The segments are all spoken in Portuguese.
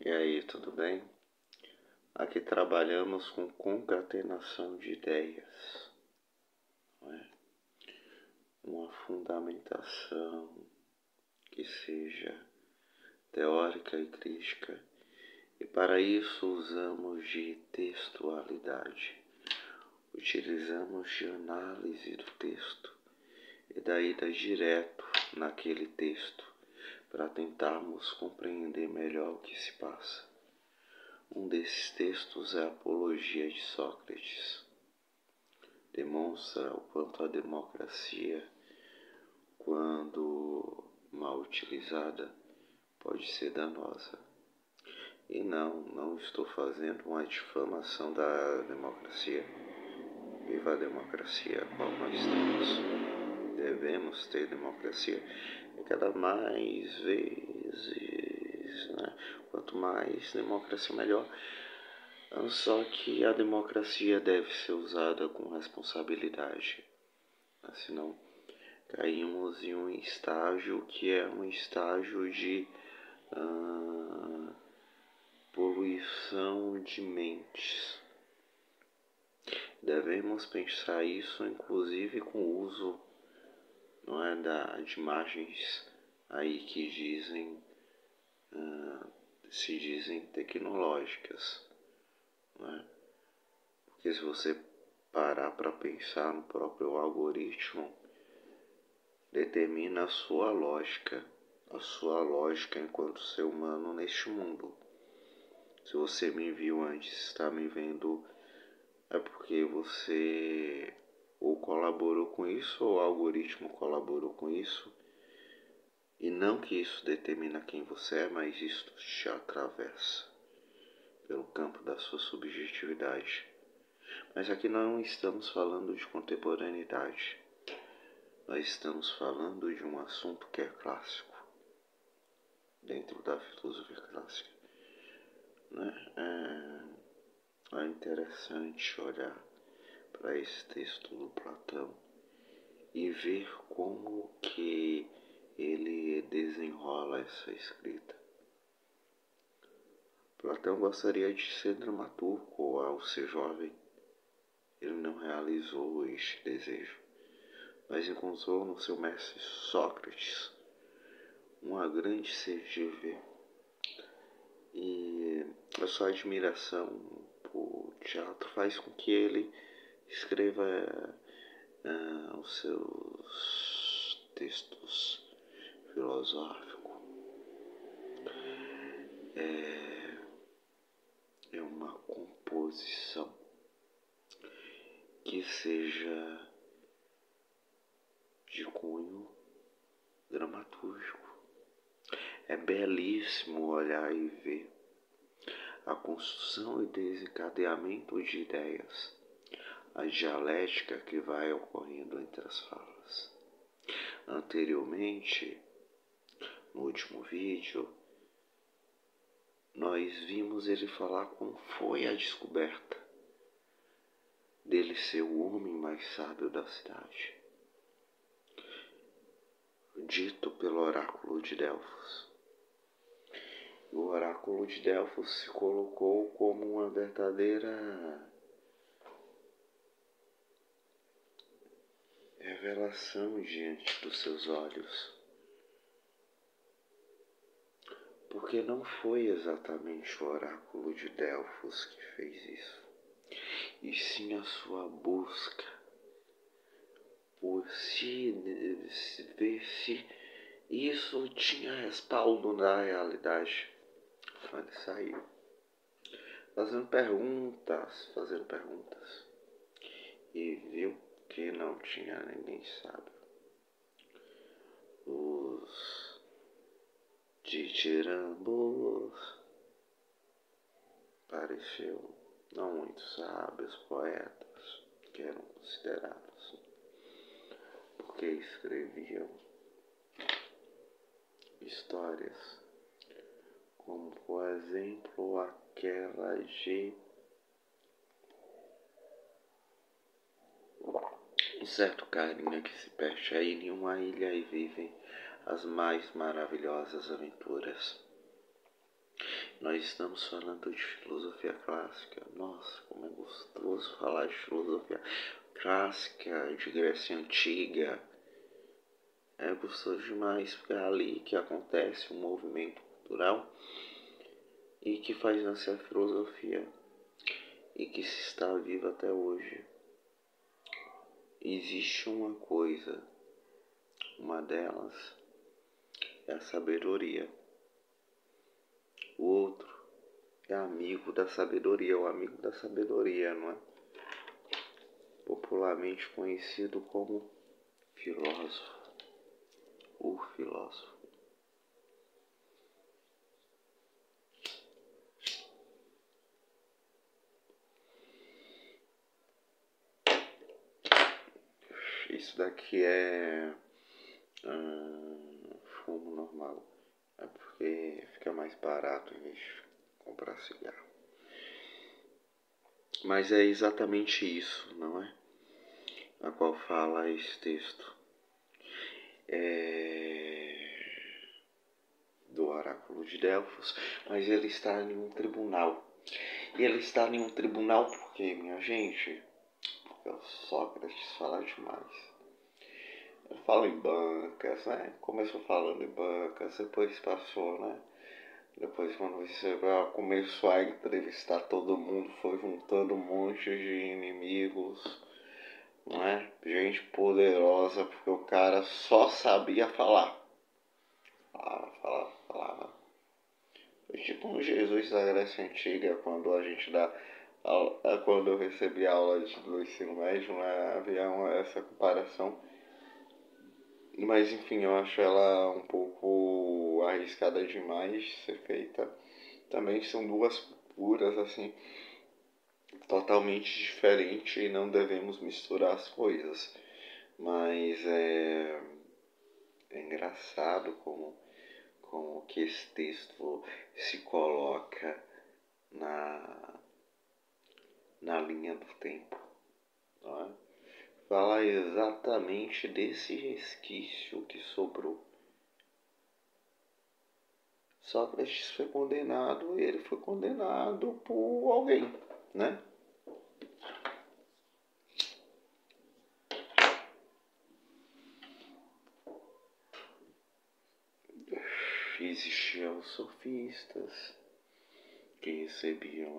E aí, tudo bem? Aqui trabalhamos com concatenação de ideias, não é? Uma fundamentação que seja teórica e crítica, e para isso usamos de textualidade, utilizamos de análise do texto e da ida direto naquele texto para tentarmos compreender melhor o que se passa. Um desses textos é a Apologia de Sócrates. Demonstra o quanto a democracia, quando mal utilizada, pode ser danosa. E não estou fazendo uma difamação da democracia. Viva a democracia, a qual nós temos. Devemos ter democracia. E cada mais vezes, né? Quanto mais democracia, melhor. Só que a democracia deve ser usada com responsabilidade. Senão caímos em um estágio que é um estágio de poluição de mentes. Devemos pensar isso, inclusive com o uso, não é, de imagens aí que se dizem tecnológicas, não é? Porque se você parar para pensar no próprio algoritmo, determina a sua lógica enquanto ser humano neste mundo. Se você me viu antes, está me vendo, é porque você ou colaborou com isso, ou o algoritmo colaborou com isso. E não que isso determina quem você é, mas isso te atravessa pelo campo da sua subjetividade. Mas aqui não estamos falando de contemporaneidade. Nós estamos falando de um assunto que é clássico, dentro da filosofia clássica. É interessante olhar para esse texto do Platão e ver como que ele desenrola essa escrita. Platão gostaria de ser dramaturgo ao ser jovem. Ele não realizou este desejo, mas encontrou no seu mestre Sócrates uma grande sede de ver. E a sua admiração por teatro faz com que ele escreva os seus textos filosóficos. É uma composição que seja de cunho dramatúrgico. É belíssimo olhar e ver a construção e desencadeamento de ideias, a dialética que vai ocorrendo entre as falas. Anteriormente, no último vídeo, nós vimos ele falar como foi a descoberta dele ser o homem mais sábio da cidade, dito pelo oráculo de Delfos. O oráculo de Delfos se colocou como uma verdadeira revelação diante dos seus olhos, porque não foi exatamente o oráculo de Delfos que fez isso, e sim a sua busca por ver se isso tinha respaldo na realidade. Então ele saiu fazendo perguntas, e viu que não tinha ninguém sábio. Os ditirambos pareciam não muito sábios poetas que eram considerados, porque escreviam histórias como, por exemplo, aquela de um certo carinha que se perde aí em uma ilha e vivem as mais maravilhosas aventuras. Nós estamos falando de filosofia clássica. Nossa, como é gostoso falar de filosofia clássica, de Grécia Antiga. É gostoso demais, porque é ali que acontece um movimento cultural e que faz nascer a filosofia e que se está viva até hoje. Existe uma coisa, uma delas é a sabedoria. O outro é amigo da sabedoria, o amigo da sabedoria, não é? Popularmente conhecido como filósofo, o filósofo. Isso daqui é fumo normal, é porque fica mais barato em vez de comprar cigarro. Mas é exatamente isso, não é? A qual fala esse texto. Do oráculo de Delfos, mas ele está em um tribunal. E ele está em um tribunal porque, minha gente, porque o Sócrates fala demais. Ele fala em bancas, né? Começou falando em bancas, depois passou, né? Depois, quando você começou a entrevistar todo mundo, foi juntando um monte de inimigos, não é? Gente poderosa, porque o cara só sabia falar. Falava. Foi tipo um Jesus da Grécia Antiga, quando a gente dá. Quando eu recebi a aula do ensino médio, né, havia essa comparação. Mas enfim, eu acho ela um pouco arriscada demais de ser feita. Também são duas culturas, assim, totalmente diferentes e não devemos misturar as coisas. Mas é engraçado como que esse texto se coloca na linha do tempo, não é? Fala exatamente desse resquício que sobrou. Sócrates foi condenado e ele foi condenado por alguém, né? Existiam os sofistas que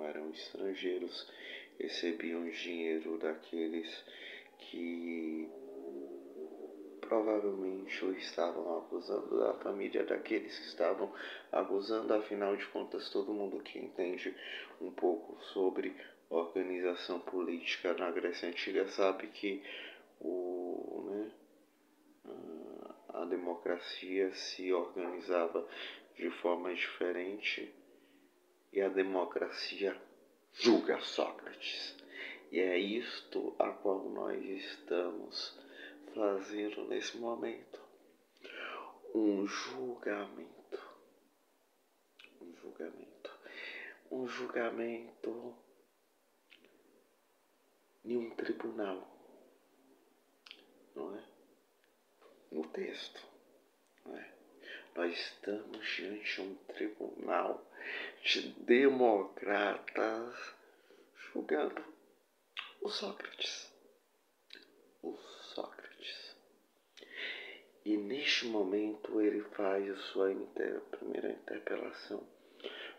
eram estrangeiros, recebiam dinheiro daqueles que provavelmente o estavam acusando, da família daqueles que estavam acusando. Afinal de contas, todo mundo que entende um pouco sobre organização política na Grécia Antiga sabe que a democracia se organizava de forma diferente e a democracia julga Sócrates. E é isto a qual nós estamos fazendo nesse momento. Um julgamento. Um julgamento em um tribunal, não é? No texto, não é? Nós estamos diante de um tribunal de democratas julgando o Sócrates. E neste momento ele faz a sua primeira interpelação,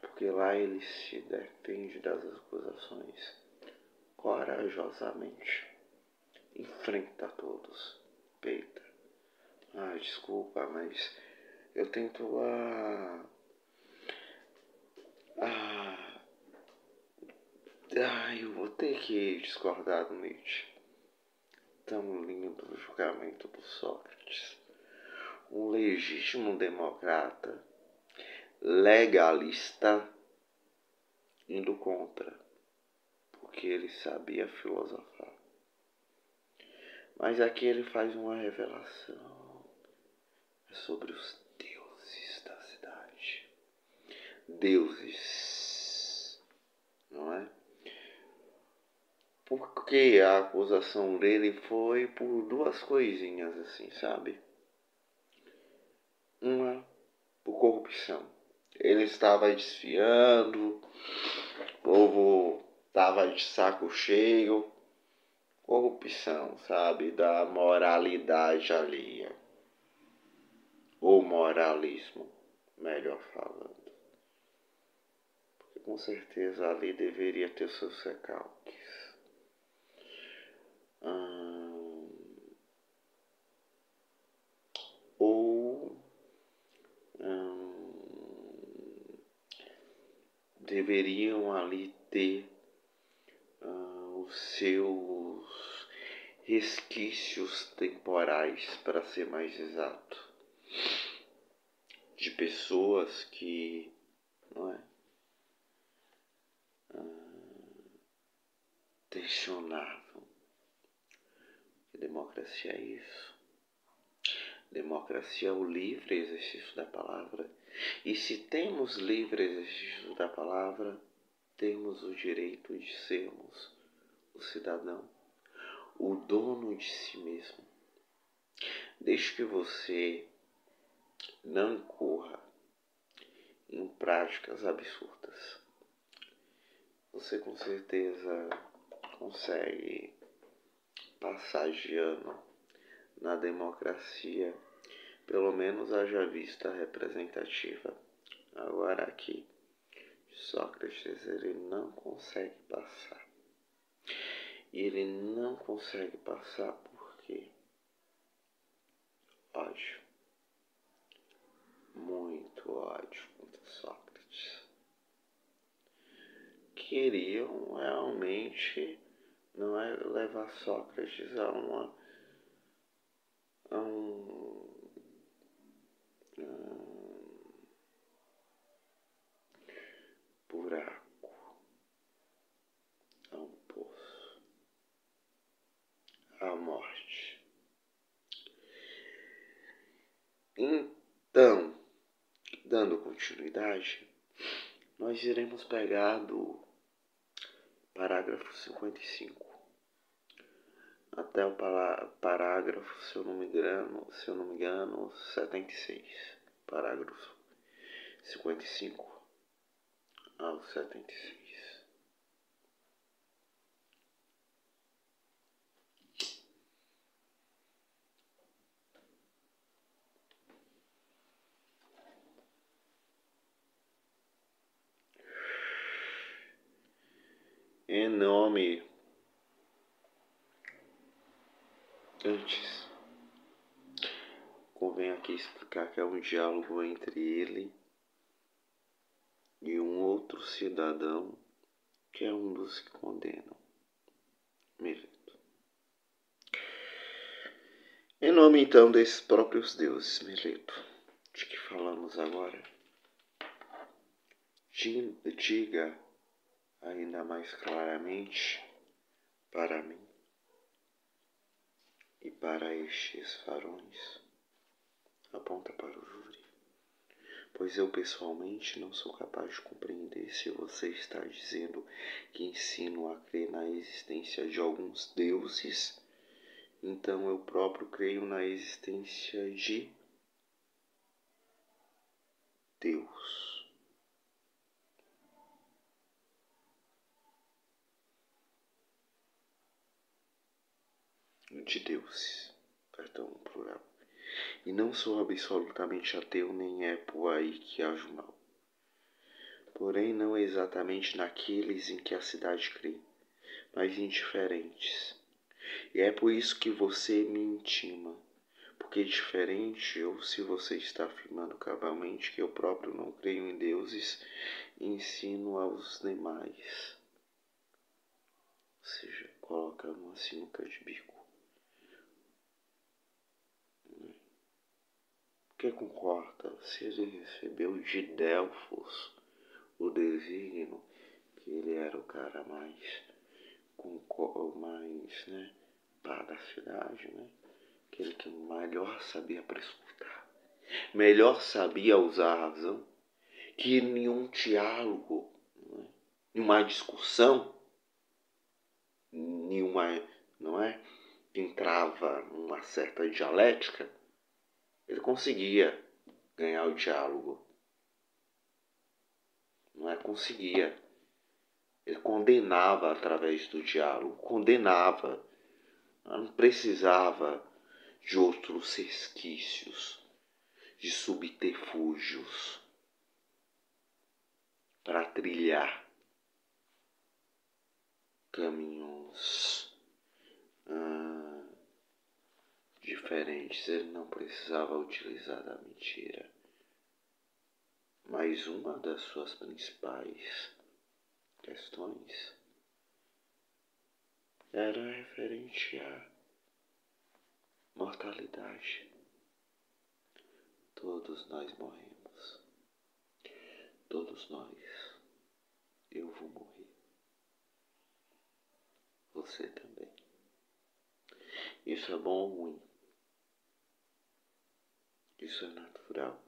porque lá ele se defende das acusações corajosamente, enfrenta todos, peita. Desculpa, mas eu tento eu vou ter que discordar do Nietzsche. Tão lindo o julgamento do Sócrates. Um legítimo democrata, legalista, indo contra, porque ele sabia filosofar. Mas aqui ele faz uma revelação sobre os deuses da cidade. Deuses, não é? Porque a acusação dele foi por duas coisinhas assim, sabe? Uma, por corrupção. ele estava desfiando, o povo estava de saco cheio, corrupção, sabe, da moralidade alheia, ou moralismo, melhor falando. Porque com certeza ali deveria ter seus recalques. Ou deveriam ali ter os seus resquícios temporais, para ser mais exato, de pessoas que, não é, tensionavam. Que democracia é isso? Democracia é o livre exercício da palavra. E se temos livre exercício da palavra, temos o direito de sermos o cidadão, o dono de si mesmo. Desde que você não incorra em práticas absurdas, você com certeza consegue passar de ano na democracia, pelo menos haja vista representativa. Agora aqui, Sócrates, ele não consegue passar. E ele não consegue passar porque ódio. Muito ódio contra Sócrates. Queriam realmente, não é, levar Sócrates a um buraco, a um poço, à morte. Então, dando continuidade, nós iremos pegar do parágrafo 55 até o parágrafo, se eu não me engano, 76. Parágrafo 55 ao 76. Em nome, antes, convém aqui explicar que é um diálogo entre ele e um outro cidadão que é um dos que condenam Mileto. Em nome então desses próprios deuses, Mileto, de que falamos agora, diga ainda mais claramente para mim e para estes varões, aponta para o júri, pois eu pessoalmente não sou capaz de compreender se você está dizendo que ensino a crer na existência de alguns deuses, então eu próprio creio na existência de Deus. De deuses, perdão, plural. E não sou absolutamente ateu, nem é por aí que hajo mal. Porém, não exatamente naqueles em que a cidade crê, mas em diferentes. E é por isso que você me intima, porque é diferente, ou se você está afirmando cabalmente que eu próprio não creio em deuses, ensino aos demais. Ou seja, coloca uma sinuca de bico. Que concorda se ele recebeu de Delfos o desígnio que ele era o cara mais pá da cidade, né? Aquele que melhor sabia prescrutar, melhor sabia usar a razão, que nenhum diálogo, nenhuma discussão, nenhuma, não é, entrava numa certa dialética, ele conseguia ganhar o diálogo. conseguia. Ele condenava através do diálogo, condenava. Não precisava de outros resquícios, de subterfúgios para trilhar caminhos diferentes. Ele não precisava utilizar da mentira. Mas uma das suas principais questões era referente à mortalidade. Todos nós morremos. Todos nós. Eu vou morrer. Você também. Isso é bom ou ruim? Isso é natural?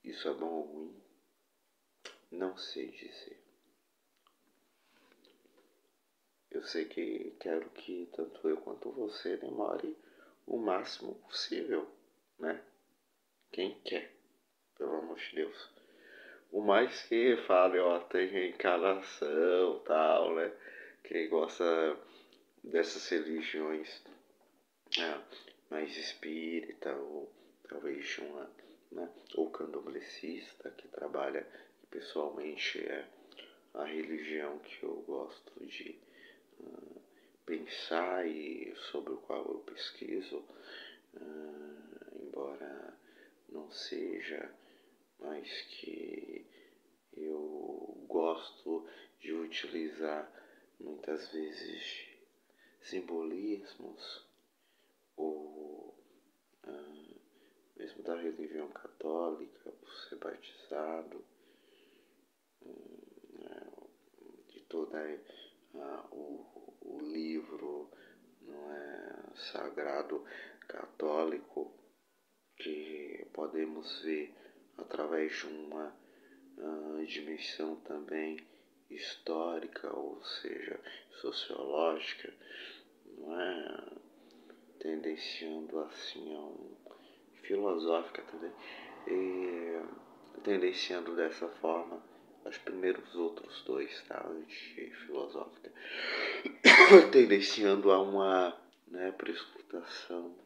Isso é bom ou ruim? Não sei dizer. Eu sei que quero que tanto eu quanto você demore o máximo possível, né? Quem quer, pelo amor de Deus. O mais que fale, ó, tem reencarnação, tal, né? Quem gosta dessas religiões mais espírita, ou talvez uma, né? Ou candomblessista, que trabalha, que pessoalmente é a religião que eu gosto de pensar e sobre o qual eu pesquiso, embora não seja, mas que eu gosto de utilizar muitas vezes simbolismos ou mesmo da religião católica, por ser batizado, de toda o livro, não é, sagrado católico, que podemos ver através de uma dimensão também histórica, ou seja, sociológica, não é, tendenciando assim a filosófica também, tendenciando dessa forma os primeiros outros dois, tá, antes de filosófica, tendenciando a uma, né, prescrutação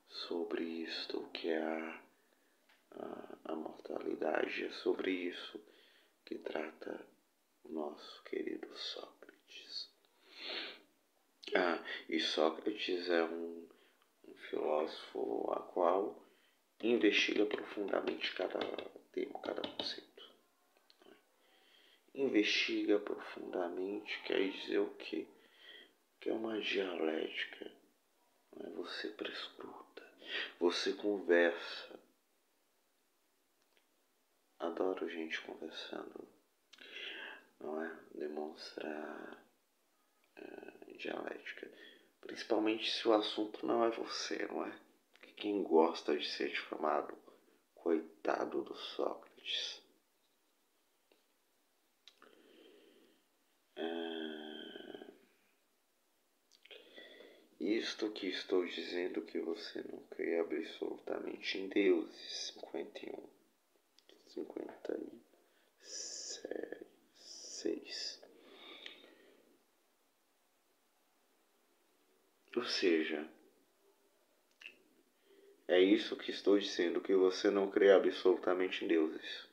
sobre isto, o que é a mortalidade. É sobre isso que trata o nosso querido Sócrates. E Sócrates é um filósofo a qual investiga profundamente cada tema, cada conceito. Investiga profundamente quer dizer o quê? Que é uma dialética. Você prescruta, você conversa. Adoro gente conversando, não é? Demonstrar dialética. Principalmente se o assunto não é você, não é? Quem gosta de ser difamado? Coitado do Sócrates. Isto que estou dizendo que você não crê absolutamente em deuses. 56. Ou seja, é isso que estou dizendo, que você não crê absolutamente em deuses.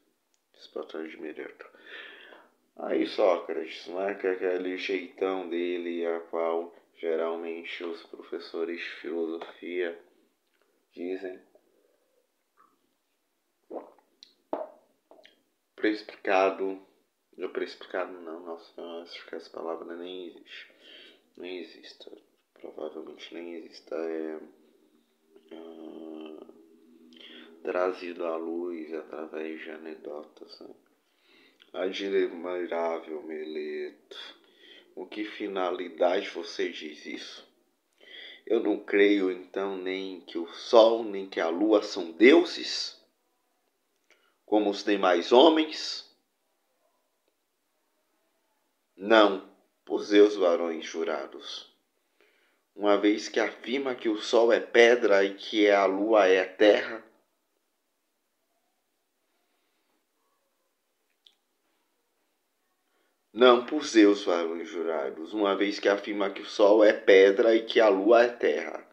Diz Platão de Mileto. Aí Sócrates, não é que aquele jeitão dele, a qual geralmente os professores de filosofia dizem, pré-explicado não, nossa, acho que essa palavra nem existe. Nem exista. Provavelmente nem exista. Trazido à luz através de anedotas. Né? Admirável Meleto. Com que finalidade você diz isso? Eu não creio então nem que o sol nem que a lua são deuses, como os demais homens? Não, por Zeus, varões jurados. Uma vez que afirma que o sol é pedra e que a lua é terra, não por Zeus, varões jurados, uma vez que afirma que o sol é pedra e que a lua é terra.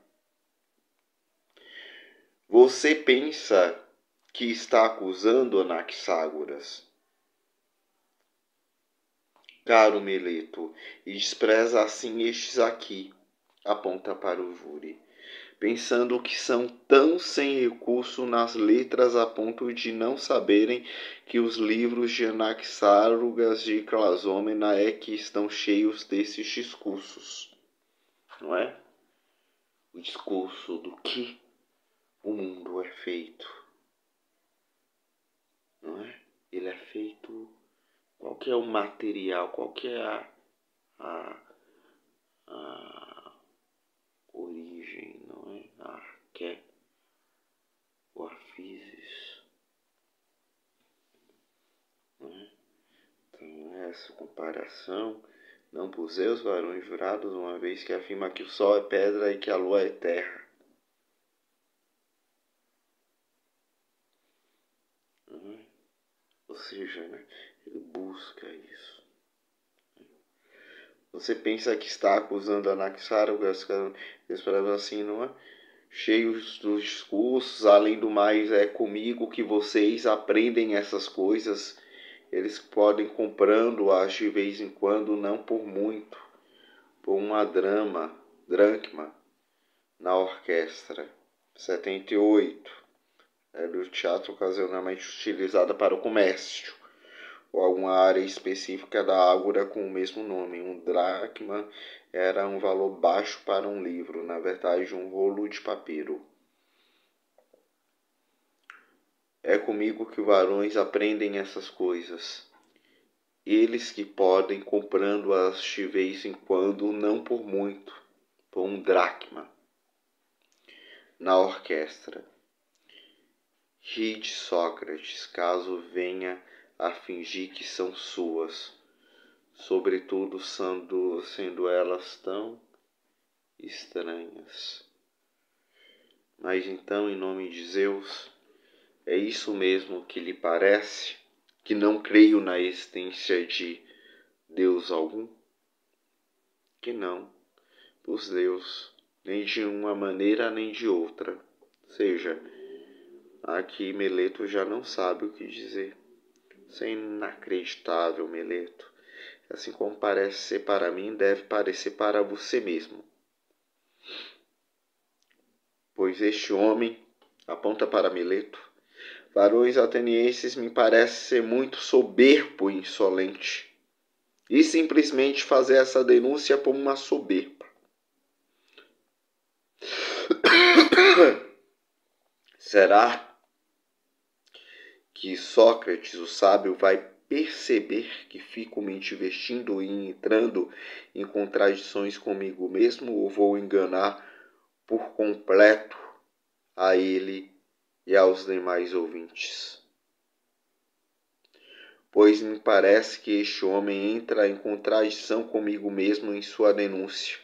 Você pensa que está acusando Anaxágoras, caro Meleto, e despreza assim estes aqui, aponta para o júri, pensando que são tão sem recurso nas letras a ponto de não saberem que os livros de Anaxágoras de Clasômena é que estão cheios desses discursos, não é? O discurso do que o mundo é feito, não é? Ele é feito, qual que é o material, qual que é a origem, não é? A arqué, o afises, não é? Então, essa comparação, não por Zeus, varões jurados, uma vez que afirma que o sol é pedra e que a lua é terra. Não é? Ou seja, né, ele busca isso. Você pensa que está acusando Anaxágoras, assim, não é? Cheios dos discursos, além do mais, é comigo que vocês aprendem essas coisas. Eles podem comprando-as de vez em quando, não por muito, por uma dracma na orquestra. 78. É do teatro ocasionalmente utilizada para o comércio, ou alguma área específica da ágora com o mesmo nome. Um dracma era um valor baixo para um livro, na verdade um rolo de papiro. É comigo que varões aprendem essas coisas. Eles que podem, comprando-as de vez em quando, não por muito, por um dracma, na orquestra. Ri de Sócrates, caso venha a fingir que são suas, sobretudo sendo elas tão estranhas. Mas então, em nome de Zeus, é isso mesmo que lhe parece? Que não creio na existência de Deus algum? Que não, por Deus, nem de uma maneira nem de outra. Seja, aqui Meleto já não sabe o que dizer. Isso é inacreditável, Meleto. Assim como parece ser para mim, deve parecer para você mesmo. Pois este homem, aponta para Mileto, varões atenienses, me parece ser muito soberbo e insolente. E simplesmente fazer essa denúncia por uma soberba. Será que Sócrates, o sábio, vai perceber que fico me divertindo e entrando em contradições comigo mesmo, ou vou enganar por completo a ele e aos demais ouvintes? Pois me parece que este homem entra em contradição comigo mesmo em sua denúncia.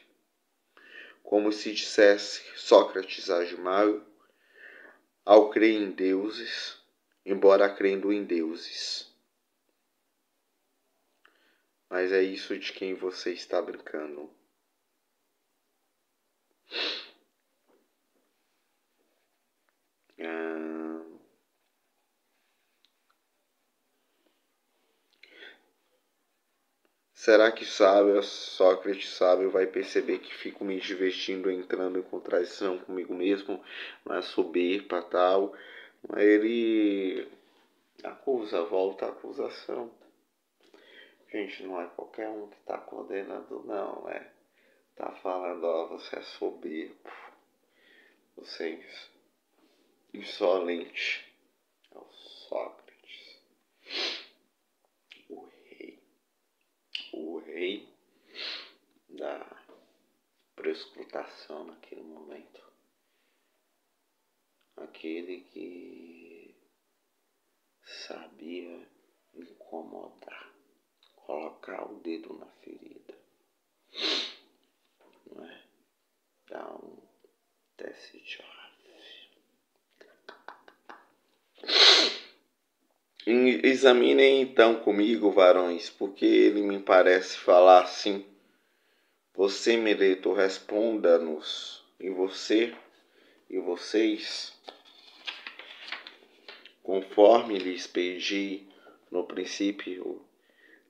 Como se dissesse, Sócrates age mal ao crer em deuses, embora crendo em deuses. Mas é isso de quem você está brincando. Será que Sócrates sábio vai perceber que fico me divertindo entrando em contradição comigo mesmo, na soberba tal? Ele acusa, volta a acusação. Gente, não é qualquer um que está condenando, não, né? Tá falando, ó, você é soberbo, você é insolente. É o Sócrates, o rei da prescrutação naquele momento. Aquele que sabia incomodar, colocar o dedo na ferida, não é? Dar um teste de Examinem então comigo, varões, porque ele me parece falar assim. Você, Meleto, responda-nos, e vocês, conforme lhes pedi no princípio,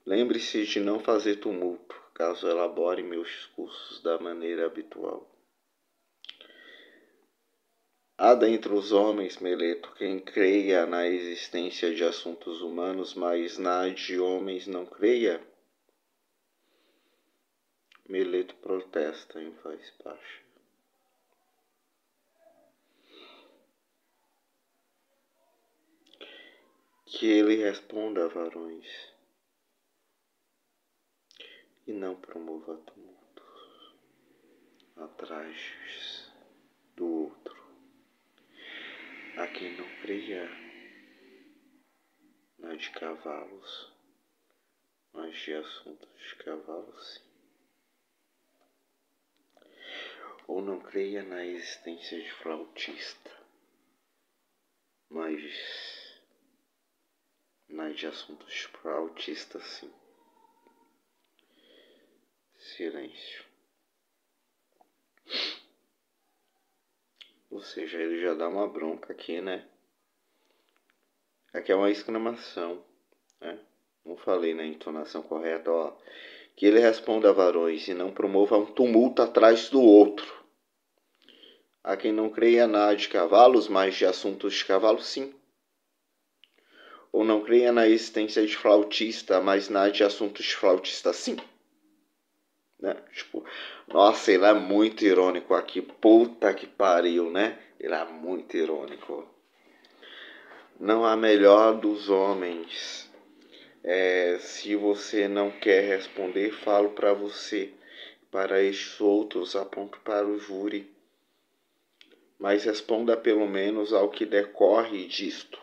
lembre-se de não fazer tumulto, caso elabore meus discursos da maneira habitual. Há dentre os homens, Meleto, quem creia na existência de assuntos humanos, mas na de homens não creia? Meleto protesta em voz baixa. Que ele responda, varões, e não promova tumultos atrás do outro. A quem não creia na de cavalos, mas de assuntos de cavalos sim. Ou não creia na existência de flautista, mas na de assuntos de flautista sim. Silêncio. Ou seja, ele já dá uma bronca aqui, né? Aqui é uma exclamação, né? Não falei na entonação correta, ó. Que ele responda a varões e não promova um tumulto atrás do outro. Há quem não creia na de cavalos, mas de assuntos de cavalos sim. Ou não creia na existência de flautista, mas na de assuntos de flautista sim. Né? Tipo, nossa, ele é muito irônico aqui. Puta que pariu, né? Ele é muito irônico. Não há melhor dos homens. Se você não quer responder, falo para você. Para estes outros, aponto para o júri. Mas responda pelo menos ao que decorre disto.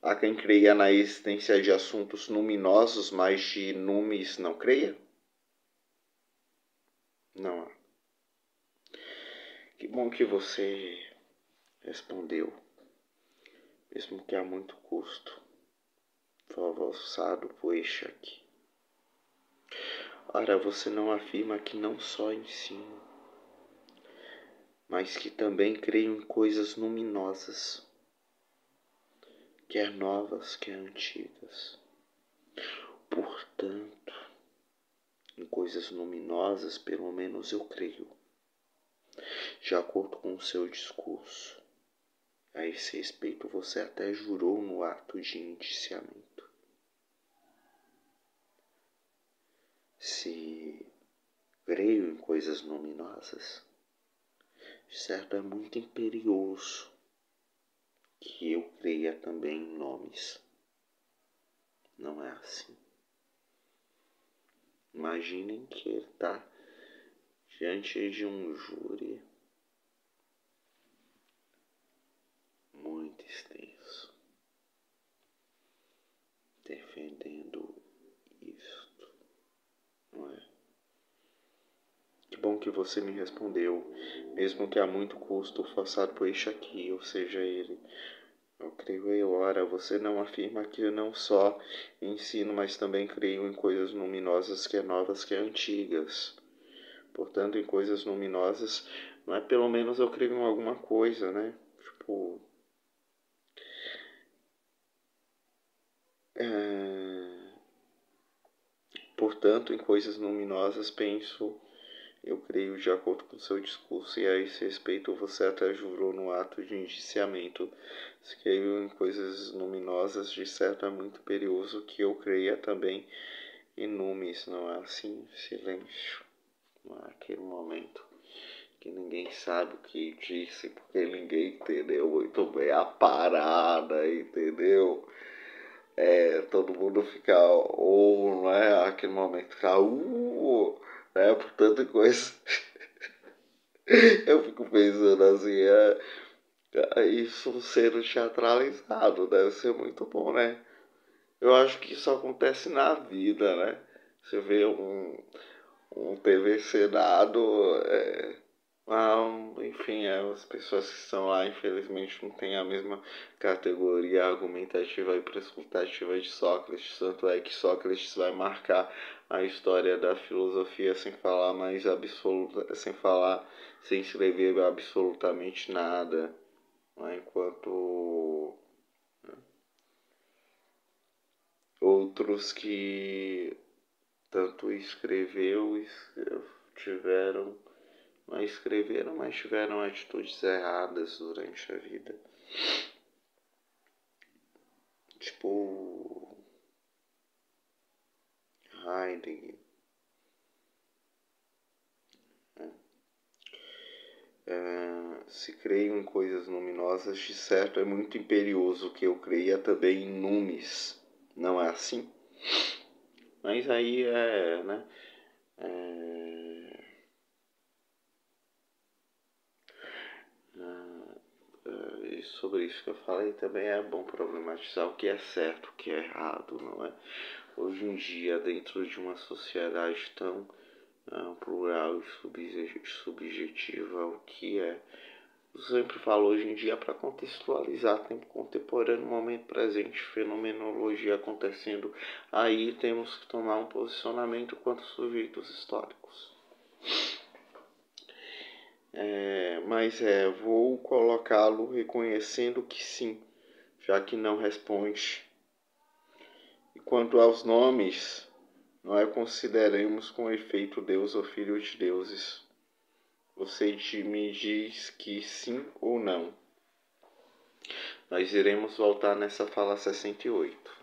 Há quem creia na existência de assuntos luminosos, mas de numes não creia? Não há. Que bom que você respondeu, mesmo que a muito custo. Foi avançado por este aqui. Ora, você não afirma que não só ensino, mas que também creio em coisas luminosas, quer novas, quer antigas. Portanto, em coisas luminosas, pelo menos eu creio, de acordo com o seu discurso. A esse respeito, você até jurou no ato de indiciamento. Se creio em coisas luminosas, de certo é muito imperioso que eu creia também em nomes. Não é assim. Imaginem que ele está diante de um júri muito extenso, defendendo isto, não é? Que bom que você me respondeu, mesmo que a muito custo forçado por este aqui, ou seja, ele. Eu creio eu, ora, você não afirma que eu não só ensino, mas também creio em coisas luminosas, que é novas, que é antigas. Portanto, em coisas luminosas, não é pelo menos eu creio em alguma coisa, né? Tipo, portanto, em coisas luminosas penso, eu creio de acordo com o seu discurso, e a esse respeito você até jurou no ato de indiciamento. Se creio em coisas luminosas, de certo é muito perigoso que eu creia também em numes, não é assim? Silêncio. Não é aquele momento que ninguém sabe o que disse, porque ninguém entendeu muito bem a parada, entendeu? Todo mundo fica, ou não é aquele momento, fica, né, por tanta coisa. Eu fico pensando assim, isso sendo teatralizado deve ser muito bom, né? Eu acho que isso acontece na vida, né? Você vê um TV Senado, Enfim, as pessoas que estão lá, infelizmente, não têm a mesma categoria argumentativa e prescritativa de Sócrates. Tanto é que Sócrates vai marcar a história da filosofia sem falar mais absoluta, sem escrever absolutamente nada, né? Enquanto outros que tanto tiveram, mas escreveram, mas tiveram atitudes erradas durante a vida. Tipo Heidegger. Se creio em coisas luminosas, de certo é muito imperioso que eu creia também em numes. Não é assim? Mas aí né? E sobre isso que eu falei, também é bom problematizar o que é certo, o que é errado, não é? Hoje em dia, dentro de uma sociedade tão plural e subjetiva, o que é? Eu sempre falo hoje em dia para contextualizar tempo contemporâneo, momento presente, fenomenologia acontecendo. Aí temos que tomar um posicionamento quanto sujeitos históricos. Vou colocá-lo reconhecendo que sim, já que não responde. E quanto aos nomes, nós consideremos com efeito Deus ou Filho de deuses. Você me diz que sim ou não. Nós iremos voltar nessa fala 68.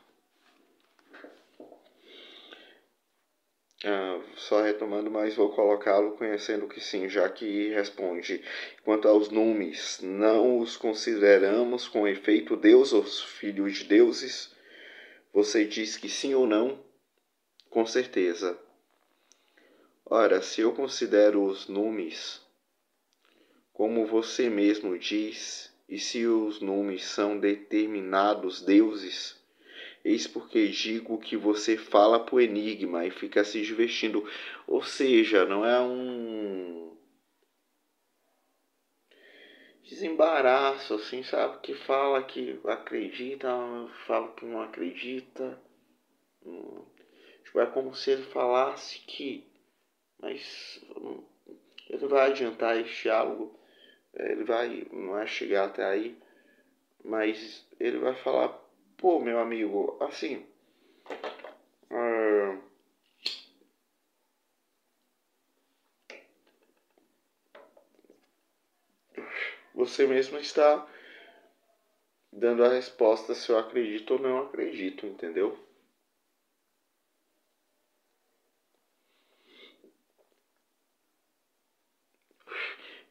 Só retomando, mas vou colocá-lo conhecendo que sim, já que responde. Quanto aos numes, não os consideramos com efeito Deus ou filhos de deuses? Você diz que sim ou não? Com certeza. Ora, se eu considero os numes, como você mesmo diz, e se os numes são determinados deuses, eis porque digo que você fala pro enigma e fica se divertindo. Ou seja, não é um desembaraço, assim, sabe? Que fala que acredita, fala que não acredita. Tipo, é como se ele falasse que... Mas ele vai adiantar esse diálogo. Ele vai... Não é chegar até aí. Mas ele vai falar... Pô, meu amigo, assim... Você mesmo está dando a resposta se eu acredito ou não acredito, entendeu?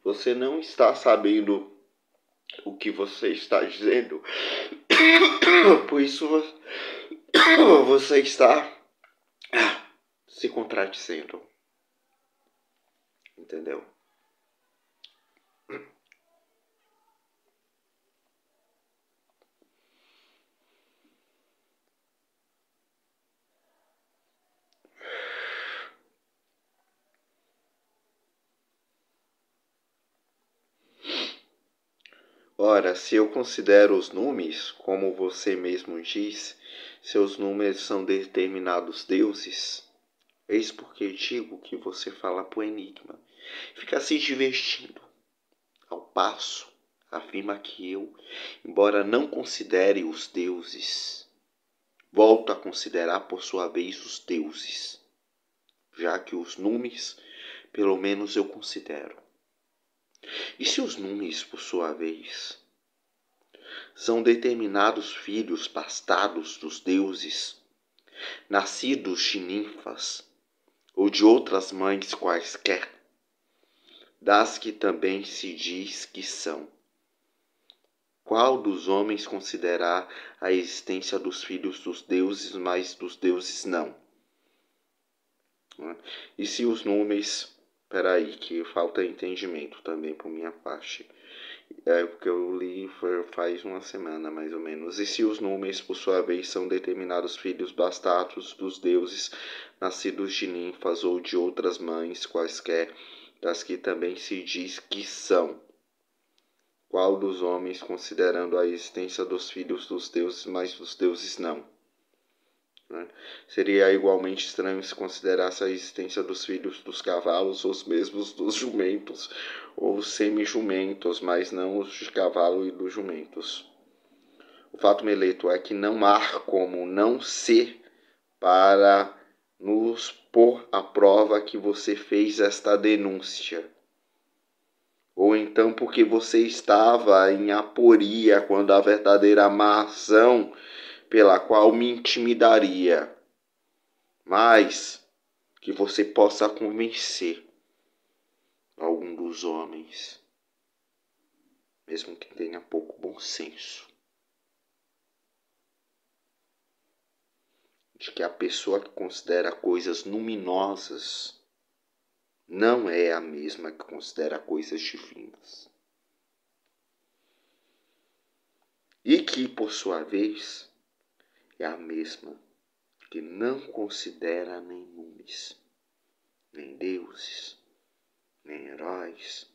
Você não está sabendo o que você está dizendo, por isso você está se contradizendo, entendeu? Ora, se eu considero os números, como você mesmo diz, seus números são determinados deuses, eis porque digo que você fala pro enigma. Fica se divertindo. Ao passo, afirma que eu, embora não considere os deuses, volto a considerar por sua vez os deuses, já que os números, pelo menos eu considero. E se os números, por sua vez, são determinados filhos bastardos dos deuses, nascidos de ninfas ou de outras mães quaisquer, das que também se diz que são? Qual dos homens considerar a existência dos filhos dos deuses, mas dos deuses não? E se os números... Peraí, que falta entendimento também por minha parte. Porque eu li faz uma semana, mais ou menos. E se os números, por sua vez, são determinados filhos bastardos dos deuses, nascidos de ninfas ou de outras mães quaisquer, das que também se diz que são. Qual dos homens, considerando a existência dos filhos dos deuses, mas dos deuses não? Né? Seria igualmente estranho se considerasse a existência dos filhos dos cavalos, os mesmos dos jumentos, ou os semi-jumentos, mas não os de cavalo e dos jumentos. O fato meleto é que não há como não ser para nos pôr à prova que você fez esta denúncia. Ou então porque você estava em aporia quando a verdadeira má ação pela qual me intimidaria, mas que você possa convencer algum dos homens, mesmo que tenha pouco bom senso, de que a pessoa que considera coisas luminosas não é a mesma que considera coisas divinas. E que, por sua vez, é a mesma que não considera nem numes, nem deuses, nem heróis.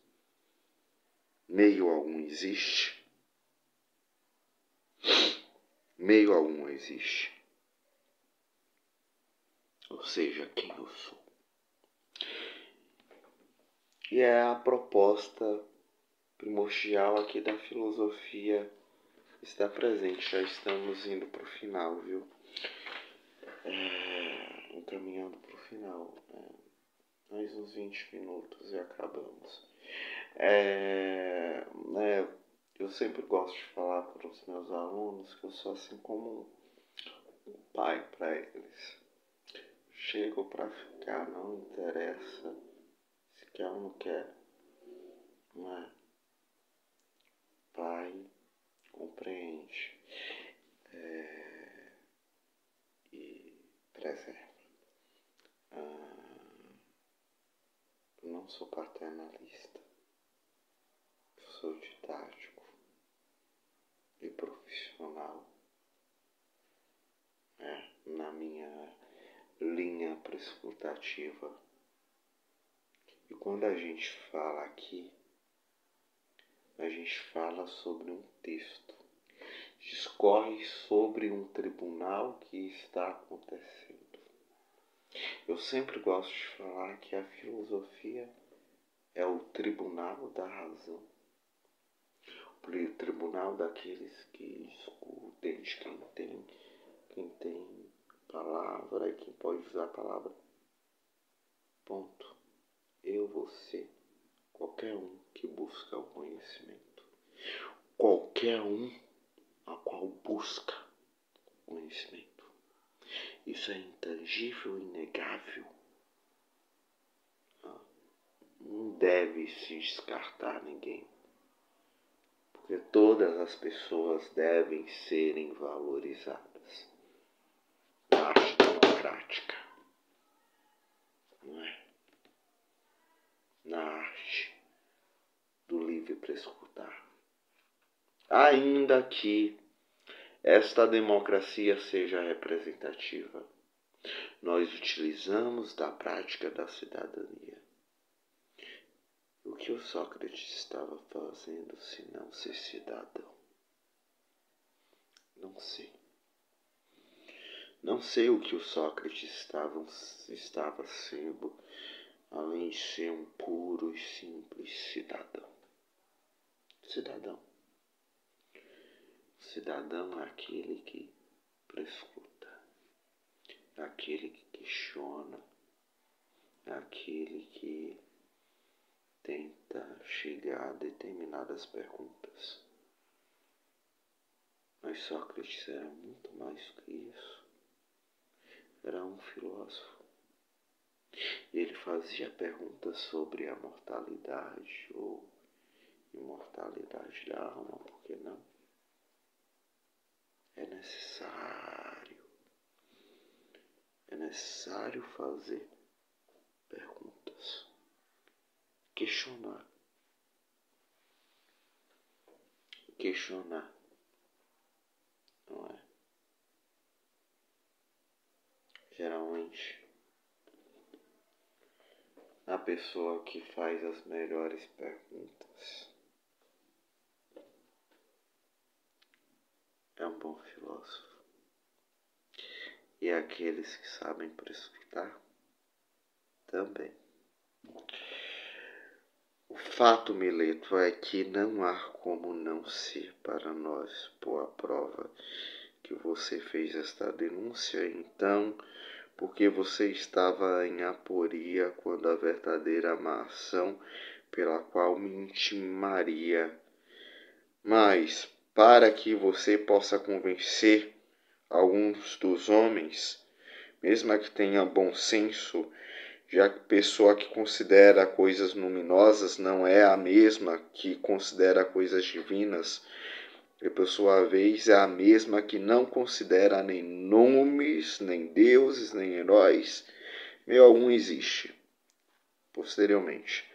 Meio algum existe. Meio algum existe. Ou seja, quem eu sou. E é a proposta primordial aqui da filosofia está presente. Já estamos indo para o final, viu? Encaminhando para o final. Mais uns 20 minutos e acabamos. Eu sempre gosto de falar para os meus alunos que eu sou assim como um pai para eles. Chego para ficar, não interessa se quer ou não quer. Não é? Pai compreende e preserva. Eu não sou paternalista. Eu sou didático e profissional. Na minha linha prescrutativa. E quando a gente fala aqui, a gente fala sobre um texto, discorre sobre um tribunal que está acontecendo. Eu sempre gosto de falar que a filosofia é o tribunal da razão, o tribunal daqueles que discutem, de quem tem palavra e quem pode usar a palavra. Ponto. Eu, você, qualquer um que busca o conhecimento, qualquer um a qual busca conhecimento. Isso é intangível e inegável. Não deve se descartar ninguém, porque todas as pessoas devem serem valorizadas. Na arte democrática, não é? Na arte do livre prescrutar. Ainda que esta democracia seja representativa, nós utilizamos da prática da cidadania. O que o Sócrates estava fazendo se não ser cidadão? Não sei. Não sei o que o Sócrates estava sendo, além de ser um puro e simples cidadão. Cidadão. Cidadão é aquele que prescruta, é aquele que questiona, é aquele que tenta chegar a determinadas perguntas. Mas Sócrates era muito mais que isso. Era um filósofo. Ele fazia perguntas sobre a mortalidade ou imortalidade da alma, por que não? É necessário fazer perguntas, questionar, não é? Geralmente a pessoa que faz as melhores perguntas é um bom filósofo. E aqueles que sabem precipitar também. O fato, Mileto, é que não há como não ser para nós pôr à prova que você fez esta denúncia, então, porque você estava em aporia quando a verdadeira má ação pela qual me intimaria. Mas, para que você possa convencer alguns dos homens, mesmo que tenha bom senso, já que a pessoa que considera coisas luminosas não é a mesma que considera coisas divinas, e por sua vez é a mesma que não considera nem nomes, nem deuses, nem heróis, meio algum existe. Posteriormente,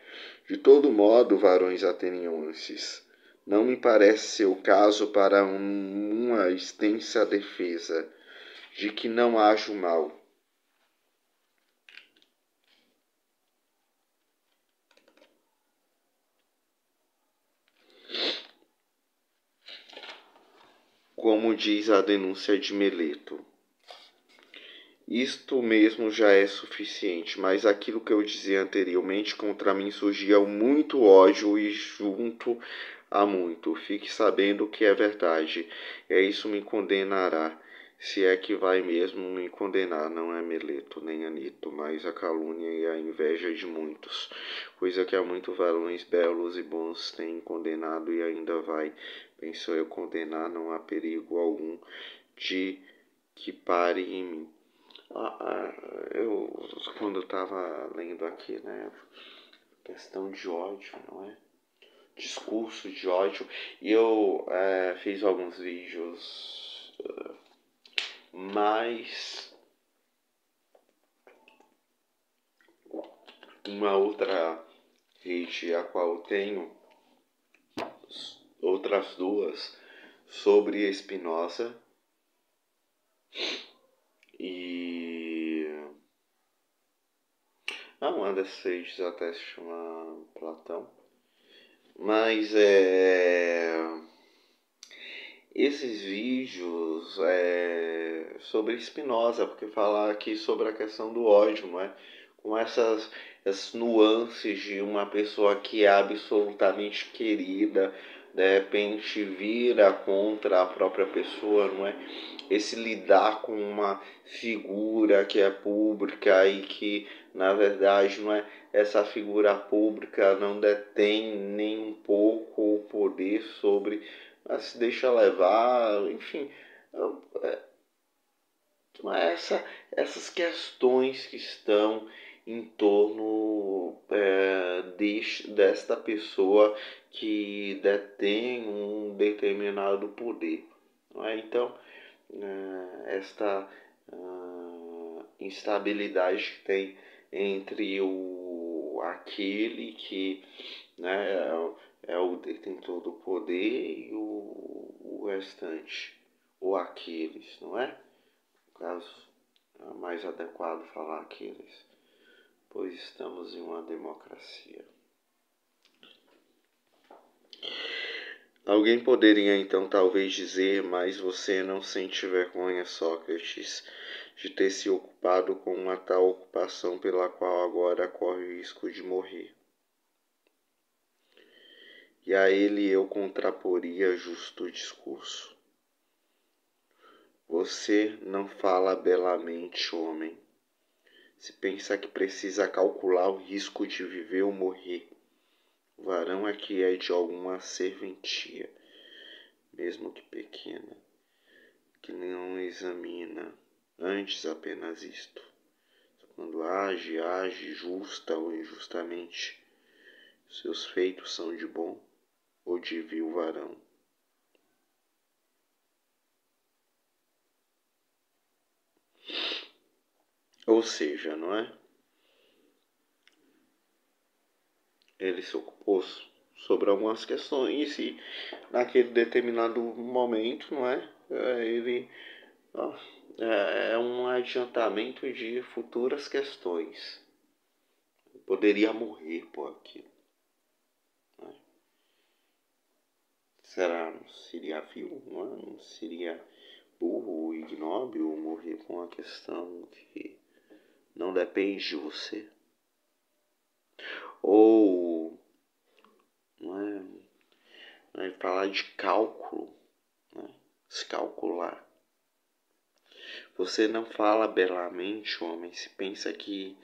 de todo modo, varões atenienses, não me parece ser o caso para uma extensa defesa de que não haja o mal. Como diz a denúncia de Meleto. Isto mesmo já é suficiente, mas aquilo que eu dizia anteriormente, contra mim surgia muito ódio e junto a muito. Fique sabendo que é verdade, isso me condenará, se é que vai mesmo me condenar, não é Meleto nem Anito, mas a calúnia e a inveja de muitos, coisa que há muitos varões belos e bons têm condenado e ainda vai, penso eu, condenar, não há perigo algum de que pare em mim. Eu, quando eu estava lendo aqui, né, questão de ódio, não é? Discurso de ódio, e eu fiz alguns vídeos, mas uma outra rede a qual eu tenho, outras duas, sobre Spinoza e uma dessas redes até se chama Platão, mas esses vídeos sobre Spinoza, porque falar aqui sobre a questão do ódio, não é? Com essas nuances de uma pessoa que é absolutamente querida, de repente vira contra a própria pessoa, não é? Esse lidar com uma figura que é pública e que, na verdade, não é? Essa figura pública não detém nem um pouco o poder sobre, mas se deixa levar, enfim, essas questões que estão em torno desta pessoa que detém um determinado poder. Não é? Então, esta instabilidade que tem entre aquele que, né, é o detentor do poder e o restante, ou aqueles, não é? No caso, é mais adequado falar aqueles, pois estamos em uma democracia. Alguém poderia então talvez dizer, mas você não sente vergonha, Sócrates, de ter se ocupado com uma tal ocupação pela qual agora corre o risco de morrer? E a ele eu contraporia justo discurso. Você não fala belamente, homem. Se pensa que precisa calcular o risco de viver ou morrer. O varão é que é de alguma serventia, mesmo que pequena, que não examina antes apenas isto. Quando age justa ou injustamente. Seus feitos são de bom ou de vil varão. Ou seja, não é? Ele se ocupou sobre algumas questões e naquele determinado momento, não é? Ele é um adiantamento de futuras questões. poderia morrer por aquilo. Né? Será? Não seria vil? Não seria burro, ignóbil morrer por uma questão que não depende de você? Ou não é falar de cálculo, né? Se calcular. Você não fala belamente, homem, se pensa que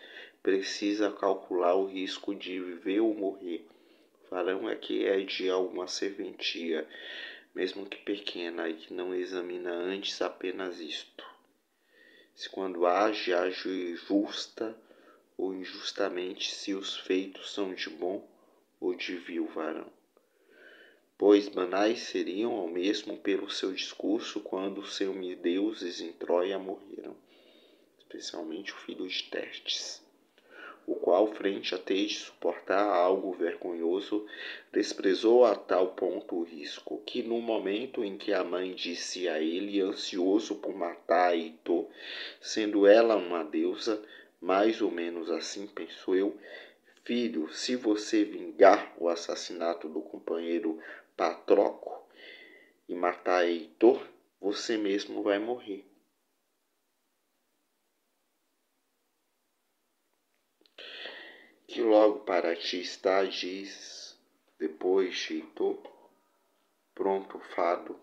precisa calcular o risco de viver ou morrer. Varão é que é de alguma serventia, mesmo que pequena, e que não examina antes apenas isto. Se quando age, age justa ou injustamente, se os feitos são de bom ou de vil varão. Pois banais seriam ao mesmo pelo seu discurso quando os semideuses em Troia morreram, especialmente o filho de Testes, o qual, frente a ter de suportar algo vergonhoso, desprezou a tal ponto o risco, que no momento em que a mãe disse a ele, ansioso por matar Heitor, sendo ela uma deusa, mais ou menos assim pensou eu, filho, se você vingar o assassinato do companheiro Patroco e matar Heitor, você mesmo vai morrer. Que logo para ti está, diz, depois de Heitor, pronto o fado.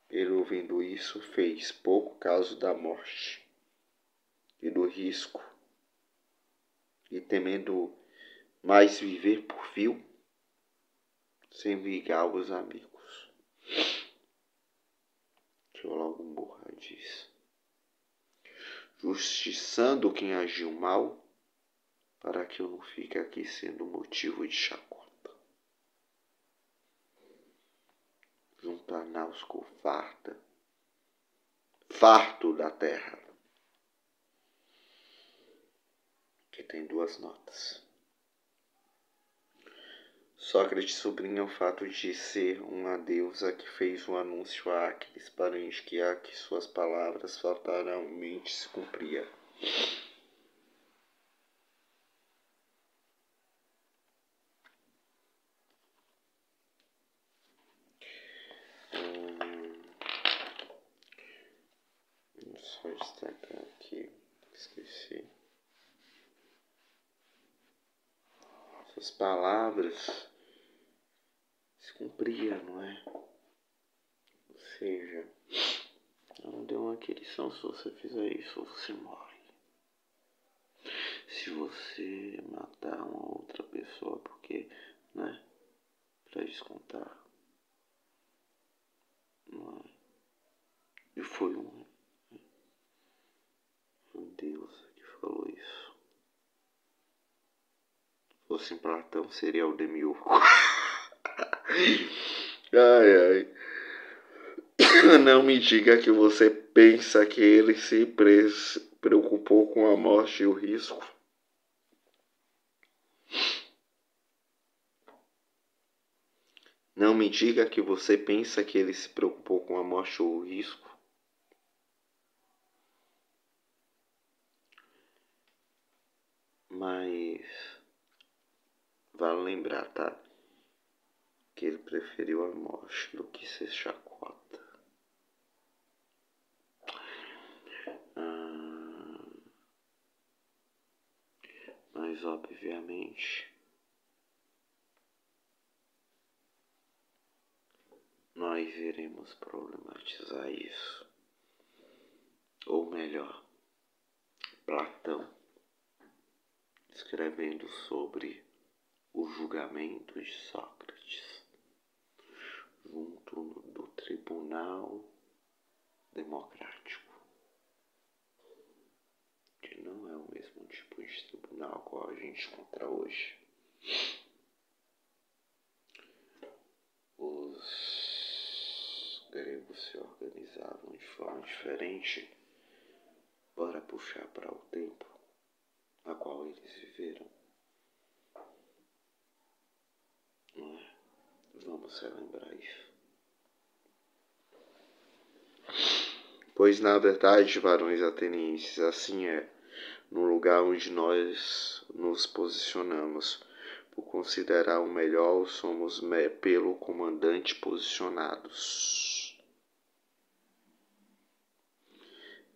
Ele, ouvindo isso, fez pouco caso da morte e do risco, e temendo mais viver por fio, sem vingar os amigos. Que logo morra, diz. Justiçando quem agiu mal, para que eu não fique aqui sendo motivo de chacota. Juntar Nausco farto da terra, que tem 2 notas. Sócrates sublinha o fato de ser uma deusa que fez um anúncio àqueles parentes que suas palavras fatalmente se cumpria. Só destacar aqui, esqueci. Suas palavras se cumpriam, não é? Ou seja, não deu uma querição, se você fizer isso, você morre. Se você matar uma outra pessoa, porque, né, pra descontar, não é? E foi um Deus que falou isso. Se fosse em Platão, seria o Demiurgo. Ai, ai. Não me diga que você pensa que ele se preocupou com a morte e o risco. Não me diga que você pensa que ele se preocupou com a morte ou o risco. Mas vale lembrar, tá? Que ele preferiu a morte do que ser chacota. Mas obviamente nós iremos problematizar isso. Ou melhor, Platão, escrevendo sobre o julgamento de Sócrates, junto do Tribunal Democrático, que não é o mesmo tipo de tribunal qual a gente encontra hoje. Os gregos se organizavam de forma diferente para puxar para o tempo a qual eles viveram. Não é? Vamos relembrar isso. Pois na verdade, varões atenienses, assim é. no lugar onde nós nos posicionamos. Por considerar o melhor, somos pelo comandante posicionados.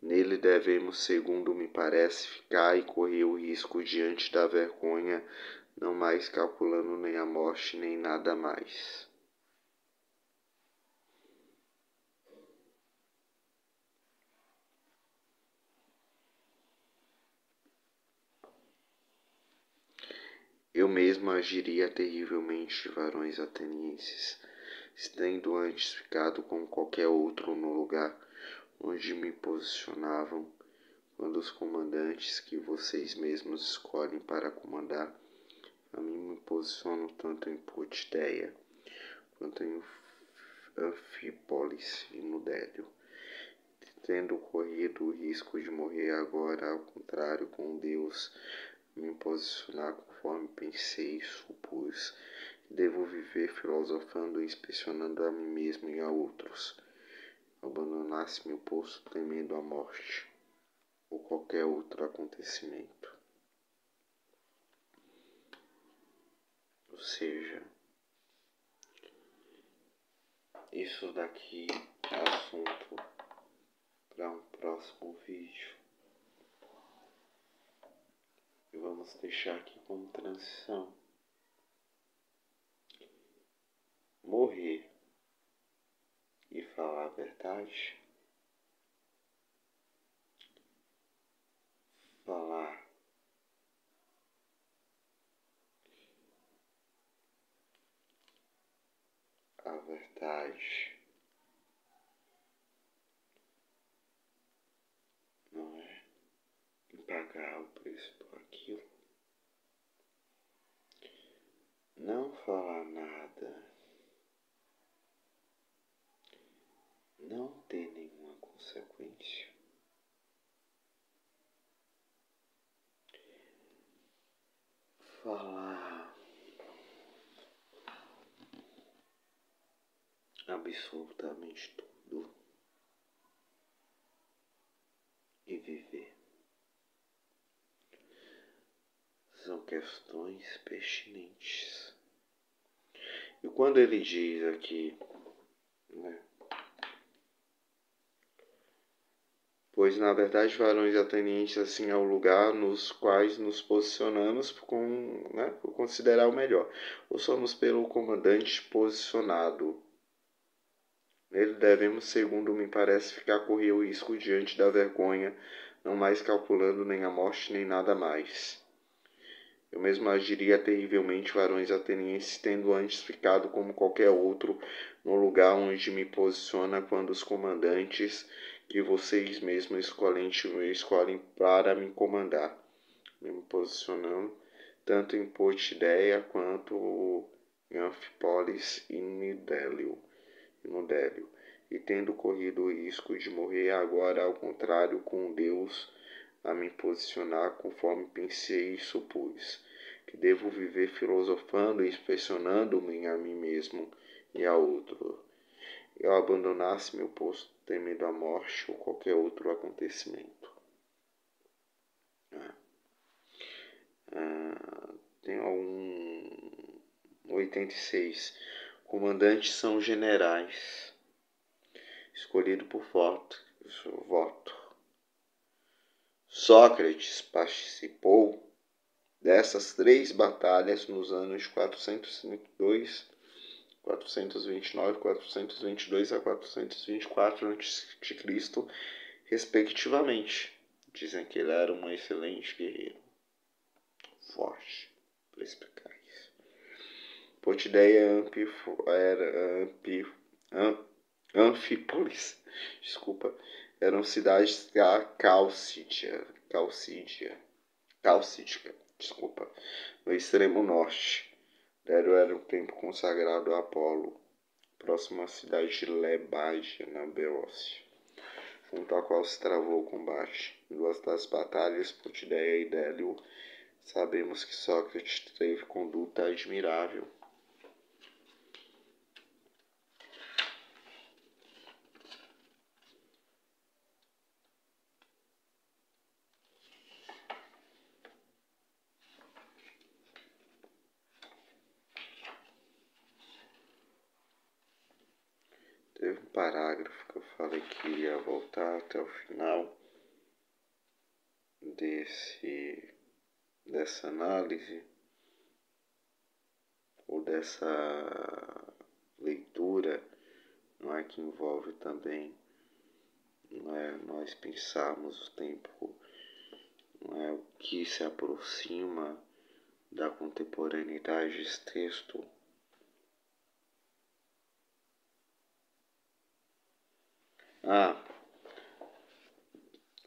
Nele devemos, segundo me parece, ficar e correr o risco diante da vergonha, não mais calculando nem a morte, nem nada mais. Eu mesmo agiria terrivelmente, varões atenienses, tendo antes ficado como qualquer outro no lugar onde me posicionavam, quando os comandantes que vocês mesmos escolhem para comandar, a mim me posiciono tanto em Potideia, quanto em Anfípolis e no Délio, tendo corrido o risco de morrer agora, ao contrário, com Deus, me posicionar conforme pensei e supus, que devo viver filosofando e inspecionando a mim mesmo e a outros, abandonasse meu posto temendo a morte, ou qualquer outro acontecimento. Ou seja, isso daqui é assunto para um próximo vídeo. E vamos deixar aqui como transição. Morrer e falar a verdade. Falar a verdade não é pagar o preço por aquilo. Não falar nada, não ter nenhuma consequência. Falar absolutamente tudo e viver. São questões pertinentes. E quando ele diz aqui, né? Pois na verdade, varões atenienses, assim é o lugar nos quais nos posicionamos por considerar o melhor. Ou somos pelo comandante posicionado. Nele devemos, segundo me parece, ficar correr o risco diante da vergonha, não mais calculando nem a morte nem nada mais. Eu mesmo agiria terrivelmente, varões atenienses, tendo antes ficado como qualquer outro no lugar onde me posiciona quando os comandantes que vocês mesmos escolhem para me comandar, me posicionando tanto em Potideia quanto em Anfípolis e no Délio, e tendo corrido o risco de morrer agora, ao contrário, com Deus, a me posicionar conforme pensei e supus, que devo viver filosofando e inspecionando-me a mim mesmo e a outro. Eu abandonasse meu posto temendo a morte ou qualquer outro acontecimento. Tem algum 86. Comandantes são generais, escolhido por voto. Sócrates participou dessas 3 batalhas nos anos 422, 429, 422 a 424 a.C., respectivamente. Dizem que ele era um excelente guerreiro. Forte, perspicaz. Potideia Anfípolis, eram cidades da Cálcidica, no extremo norte. Délio era um templo consagrado a Apolo, próximo à cidade de Lebágia, na Beócia, junto à qual se travou o combate. Em 2 das batalhas, Potideia e Délio, sabemos que Sócrates teve conduta admirável. teve um parágrafo que eu falei que ia voltar até o final dessa análise, ou dessa leitura, não é, que envolve também, não é, nós pensarmos o tempo, não é, o que se aproxima da contemporaneidade desse texto.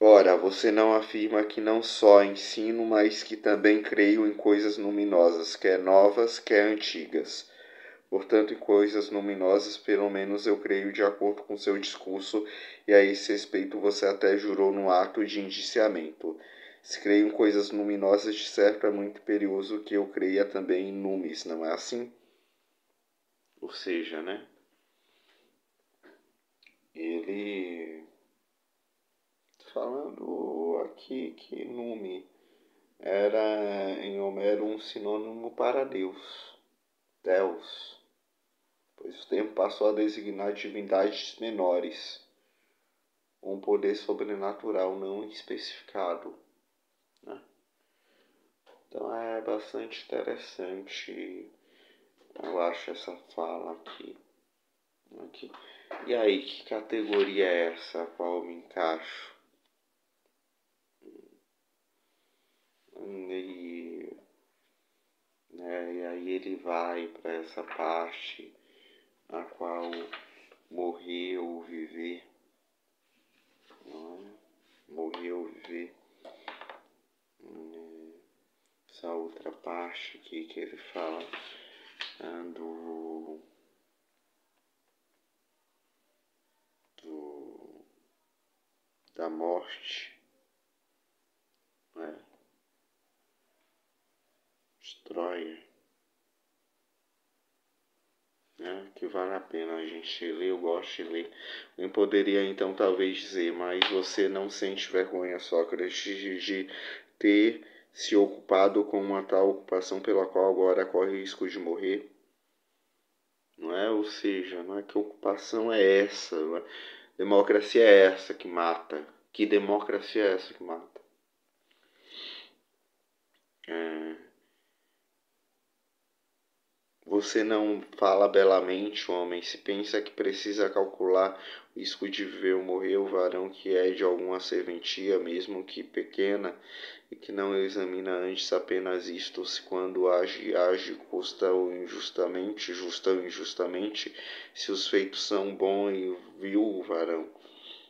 Ora, você não afirma que não só ensino, mas que também creio em coisas luminosas, quer novas, quer antigas. Portanto, em coisas luminosas, pelo menos eu creio de acordo com seu discurso, e a esse respeito você até jurou no ato de indiciamento. Se creio em coisas luminosas, de certo é muito imperioso que eu creia também em numes, não é assim? Ou seja, né? Ele falando aqui que nume era em Homero um sinônimo para Deus, Deus, pois o termo passou a designar divindades menores, um poder sobrenatural não especificado, né? Então é bastante interessante, eu acho, essa fala aqui. E aí, que categoria é essa a qual eu me encaixo? E aí ele vai para essa parte a qual morrer ou viver, não é? Morrer ou viver. Essa outra parte aqui que ele fala da morte, né? Destroia, né? Que vale a pena a gente ler, eu gosto de ler. Eu poderia então talvez dizer, mas você não sente vergonha, Sócrates, de ter se ocupado com uma tal ocupação pela qual agora corre risco de morrer? Não é? Ou seja, não é que ocupação é essa, não é? Democracia é essa que mata. Que democracia é essa que mata? Você não fala belamente, homem, se pensa que precisa calcular o risco de viver ou morrer o varão que é de alguma serventia, mesmo que pequena, e que não examina antes apenas isto, se quando age, justa ou injustamente, se os feitos são bom e vil o varão.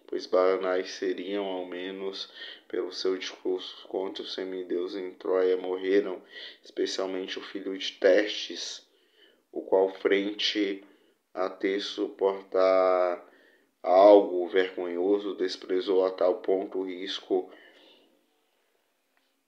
Pois banais seriam, ao menos pelo seu discurso contra os semideus em Troia, morreram, especialmente o filho de Testes, o qual, frente a ter suportar algo vergonhoso, desprezou a tal ponto o risco,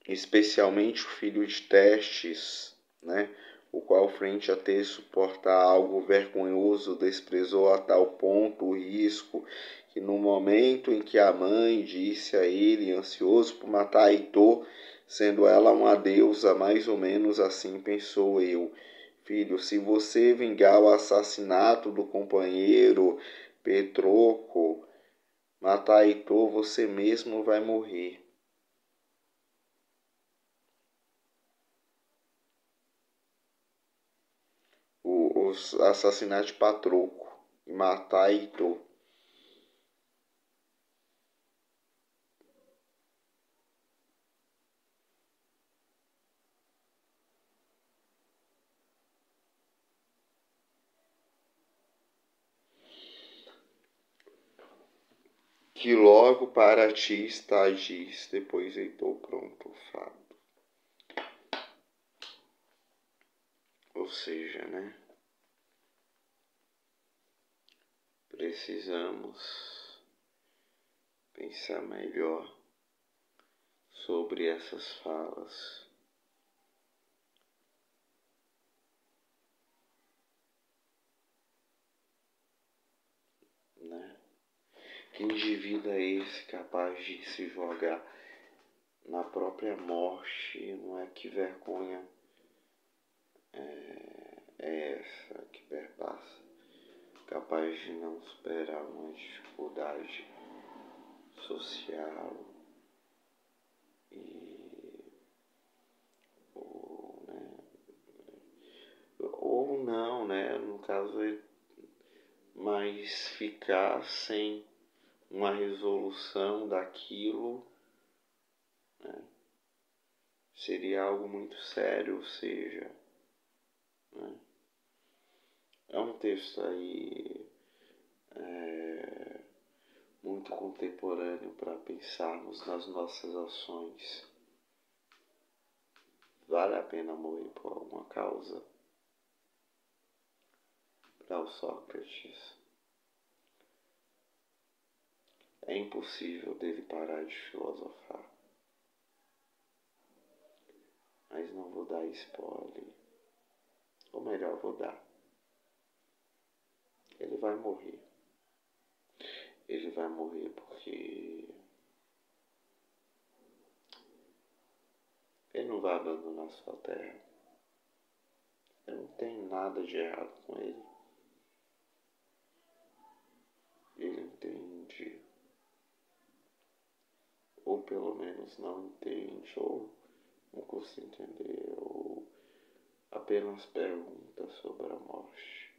especialmente o filho de Testes, né? O qual, frente a ter suportar algo vergonhoso, desprezou a tal ponto o risco, que no momento em que a mãe disse a ele, ansioso por matar Heitor, sendo ela uma deusa, mais ou menos assim pensou eu. Filho, se você vingar o assassinato do companheiro Petroco, matar Heitor, você mesmo vai morrer. O assassinato de Patroco e matar Heitor. Que logo para ti está diz, depois Heitor pronto o fado. Ou seja, né? Precisamos pensar melhor sobre essas falas. Né? Que indivíduo é esse capaz de se jogar na própria morte? Não é? Que vergonha é essa que perpassa capaz de não superar uma dificuldade social e ou não, né? No caso, mas ficar sem uma resolução daquilo, né, seria algo muito sério, ou seja, né, é um texto aí muito contemporâneo para pensarmos nas nossas ações. Vale a pena morrer por alguma causa? Para o Sócrates, é impossível dele parar de filosofar. Mas não vou dar spoiler. Ou melhor, vou dar. Ele vai morrer. Ele vai morrer porque ele não vai abandonar sua terra. Não tem nada de errado com ele. Ele entende, ou pelo menos não entende, ou não custa entender, ou apenas pergunta sobre a morte.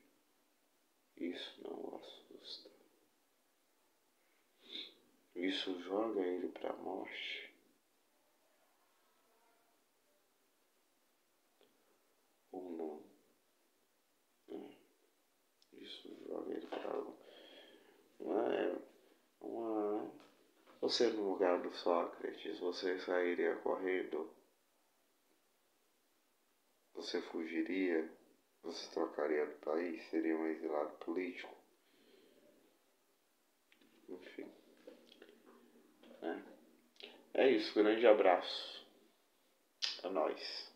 Isso não o assusta. Isso joga ele para a morte? Ou não? Isso joga ele para a Você no lugar do Sócrates, você sairia correndo? Você fugiria? Você trocaria do país? Seria um exilado político? Enfim. É isso, grande abraço. É nóis.